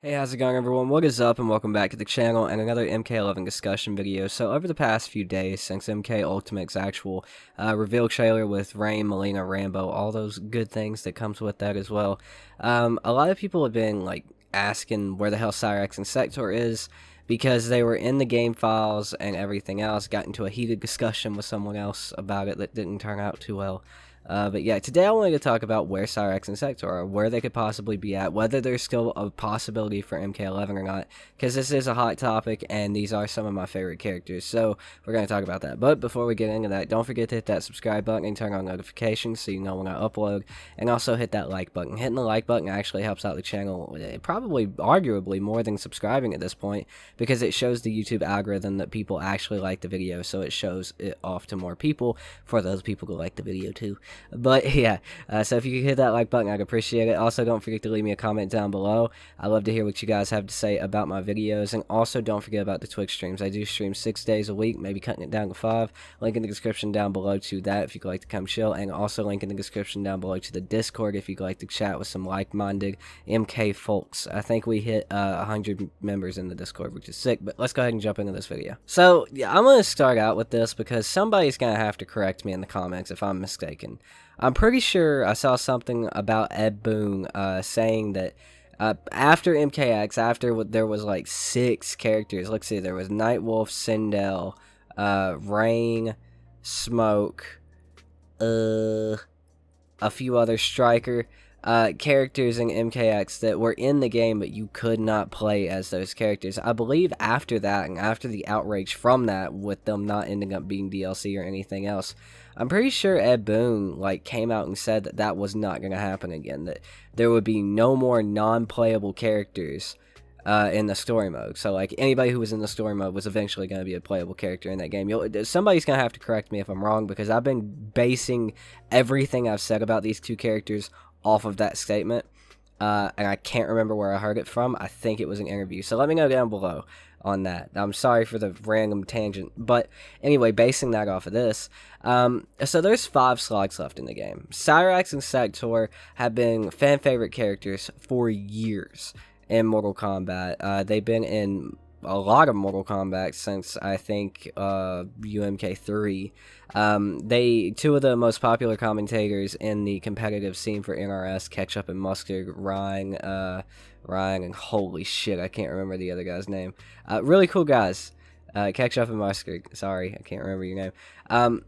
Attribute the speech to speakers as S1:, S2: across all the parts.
S1: Hey, how's it going everyone? What is up and welcome back to the channel and another MK11 discussion video. So over the past few days since MK Ultimate's actual reveal trailer with Rain, Mileena, Rambo, all those good things that comes with that as well, a lot of people have been like asking where the hell Cyrax and Sektor is because they were in the game files and everything else, got into a heated discussion with someone else about it that didn't turn out too well. But yeah, today I wanted to talk about where Cyrax and Sektor are, where they could possibly be at, whether there's still a possibility for MK11 or not, because this is a hot topic, and these are some of my favorite characters, so we're going to talk about that. But before we get into that, don't forget to hit that subscribe button and turn on notifications so you know when I upload, and also hit that like button. Hitting the like button actually helps out the channel, probably, arguably, more than subscribing at this point, because it shows the YouTube algorithm that people actually like the video, so it shows it off to more people for those people who like the video too. But yeah, so if you could hit that like button, I'd appreciate it. Also, don't forget to leave me a comment down below. I love to hear what you guys have to say about my videos. And also, don't forget about the Twitch streams. I do stream 6 days a week, maybe cutting it down to 5. Link in the description down below to that if you'd like to come chill. And also link in the description down below to the Discord if you'd like to chat with some like-minded MK folks. I think we hit 100 members in the Discord, which is sick. But let's go ahead and jump into this video. So, yeah, I'm going to start out with this because somebody's going to have to correct me in the comments if I'm mistaken. I'm pretty sure I saw something about Ed Boon saying that after MKX, after there was like 6 characters, let's see, there was Nightwolf, Sindel, Rain, Smoke, a few other Striker characters in MKX that were in the game but you could not play as those characters. I believe after that and after the outrage from that with them not ending up being DLC or anything else, I'm pretty sure Ed Boon like came out and said that that was not going to happen again, that there would be no more non-playable characters in the story mode. So like anybody who was in the story mode was eventually going to be a playable character in that game. Somebody's going to have to correct me if I'm wrong, because I've been basing everything I've said about these two characters off of that statement, and I can't remember where I heard it from. I think it was an interview, so let me know down below on that. I'm sorry for the random tangent, but anyway, basing that off of this, so there's 5 slots left in the game. Cyrax and Sektor have been fan favorite characters for years in Mortal Kombat. They've been in a lot of Mortal Kombat since I think UMK3. Two of the most popular commentators in the competitive scene for NRS, Ketchup and Mustard, Ryan, and holy shit, I can't remember the other guy's name. Really cool guys. Ketchup and Mustard. Sorry, I can't remember your name.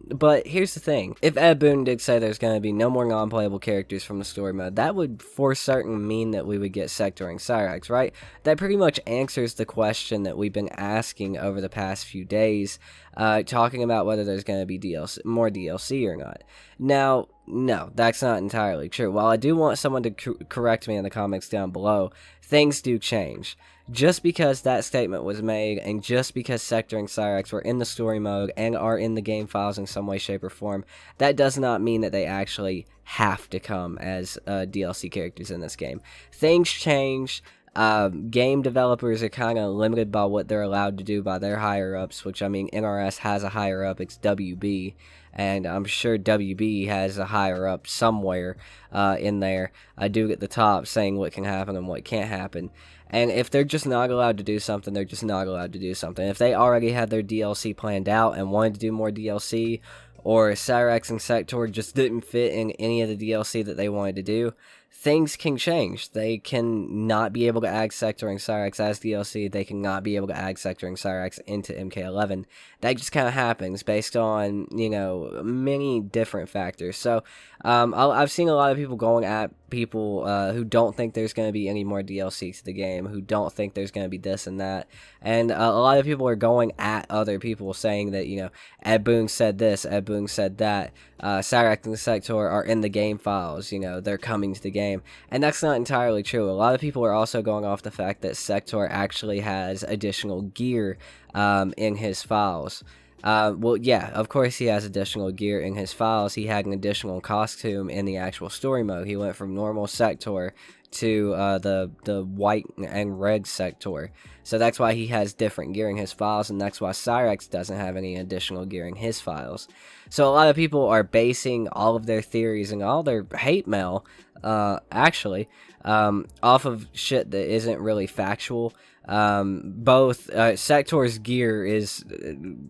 S1: But here's the thing. If Ed Boon did say there's going to be no more non-playable characters from the story mode, that would for certain mean that we would get Sektor and Cyrax, right? That pretty much answers the question that we've been asking over the past few days, talking about whether there's going to be more DLC or not. Now, no, that's not entirely true. While I do want someone to correct me in the comments down below, things do change. Just because that statement was made, and just because Sektor and Cyrax were in the story mode and are in the game files in some way, shape, or form, that does not mean that they actually have to come as DLC characters in this game. Things change. Game developers are kind of limited by what they're allowed to do by their higher-ups, which, I mean, NRS has a higher-up, it's WB, and I'm sure WB has a higher-up somewhere in there. I do at the top saying what can happen and what can't happen. And if they're just not allowed to do something, they're just not allowed to do something. If they already had their DLC planned out and wanted to do more DLC, or Cyrax and Sektor just didn't fit in any of the DLC that they wanted to do, things can change. They can not be able to add Sektor and Cyrax as DLC. They can not be able to add Sektor and Cyrax into MK11. That just kind of happens based on, you know, many different factors. So I've seen a lot of people going at people who don't think there's going to be any more DLC to the game, who don't think there's going to be this and that. And a lot of people are going at other people saying that, you know, Ed Boon said this, Ed Boon said that, Cyrax and Sektor are in the game files, you know, they're coming to the game. And that's not entirely true. A lot of people are also going off the fact that Sektor actually has additional gear in his files. Well, yeah, of course he has additional gear in his files. He had an additional costume in the actual story mode. He went from normal Sektor to the white and red Sektor. So that's why he has different gear in his files, and that's why Cyrax doesn't have any additional gear in his files. So a lot of people are basing all of their theories and all their hate mail, actually, off of shit that isn't really factual. Both Sektor's gear is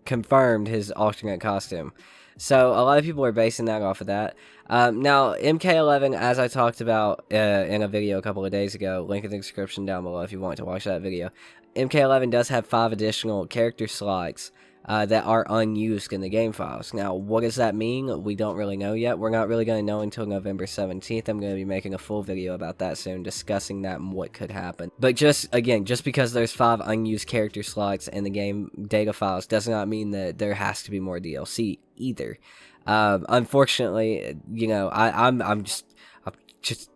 S1: confirmed his alternate costume. So a lot of people are basing that off of that. Now, MK11, as I talked about in a video a couple of days ago, link in the description down below if you want to watch that video. MK11 does have 5 additional character slots that are unused in the game files. Now, what does that mean? We don't really know yet. We're not really going to know until November 17th. I'm going to be making a full video about that soon, discussing that and what could happen. But just because there's 5 unused character slots in the game data files does not mean that there has to be more DLC either. Unfortunately, you know, I'm just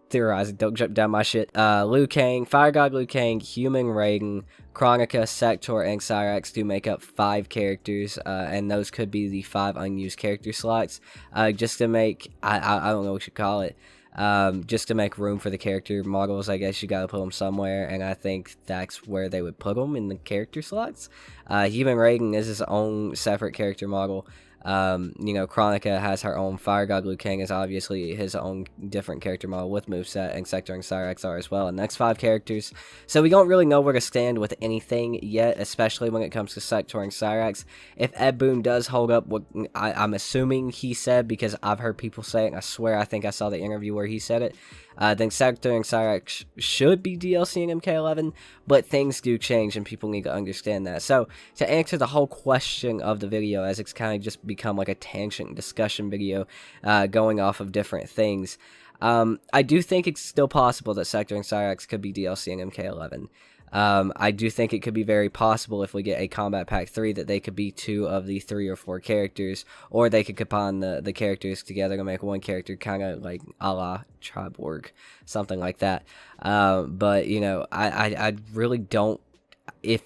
S1: theorizing, don't jump down my shit. Liu Kang, Fire God Liu Kang, Human Raiden, Kronika, Sektor, and Cyrax do make up 5 characters, and those could be the 5 unused character slots, just to make, I don't know what you call it, just to make room for the character models. I guess you gotta put them somewhere, and I think that's where they would put them, in the character slots. Human Raiden is his own separate character model. You know, Kronika has her own. Fire God Liu Kang is obviously his own different character model with moveset, and Sektor and Cyrax are as well. And next 5 characters. So we don't really know where to stand with anything yet, especially when it comes to Sektor and Cyrax. If Ed Boon does hold up what I'm assuming he said, because I've heard people say it, and I swear I think I saw the interview where he said it, then Sektor and Cyrax should be DLC in MK11, but things do change and people need to understand that. So, to answer the whole question of the video, as it's kind of just become like a tangent discussion video, going off of different things, I do think it's still possible that Sektor and Cyrax could be DLC in MK11. I do think it could be very possible if we get a Kombat Pack 3 that they could be 2 of the 3 or 4 characters, or they could combine the characters together to make one character, kind of like a la Triborg, something like that. But, you know, I really don't, if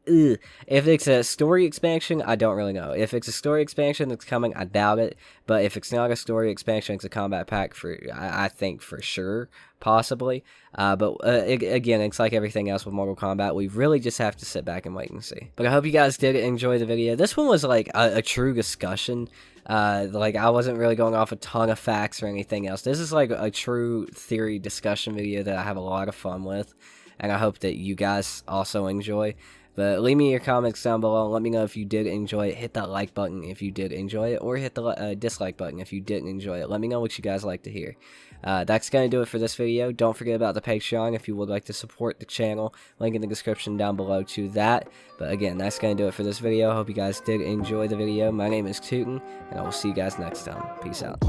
S1: it's a story expansion, I don't really know. If it's a story expansion that's coming, I doubt it. But if it's not a story expansion, it's a Kombat Pack, I think for sure, possibly. But again, it's like everything else with Mortal Kombat. We really just have to sit back and wait and see. But I hope you guys did enjoy the video. This one was like a true discussion. Like, I wasn't really going off a ton of facts or anything else. This is like a true theory discussion video that I have a lot of fun with, and I hope that you guys also enjoy. But leave me your comments down below and let me know if you did enjoy it. Hit that like button if you did enjoy it, or hit the dislike button if you didn't enjoy it. Let me know what you guys like to hear. That's going to do it for this video. Don't forget about the Patreon if you would like to support the channel. Link in the description down below to that. But again, that's going to do it for this video. Hope you guys did enjoy the video. My name is Tootin, and I will see you guys next time. Peace out.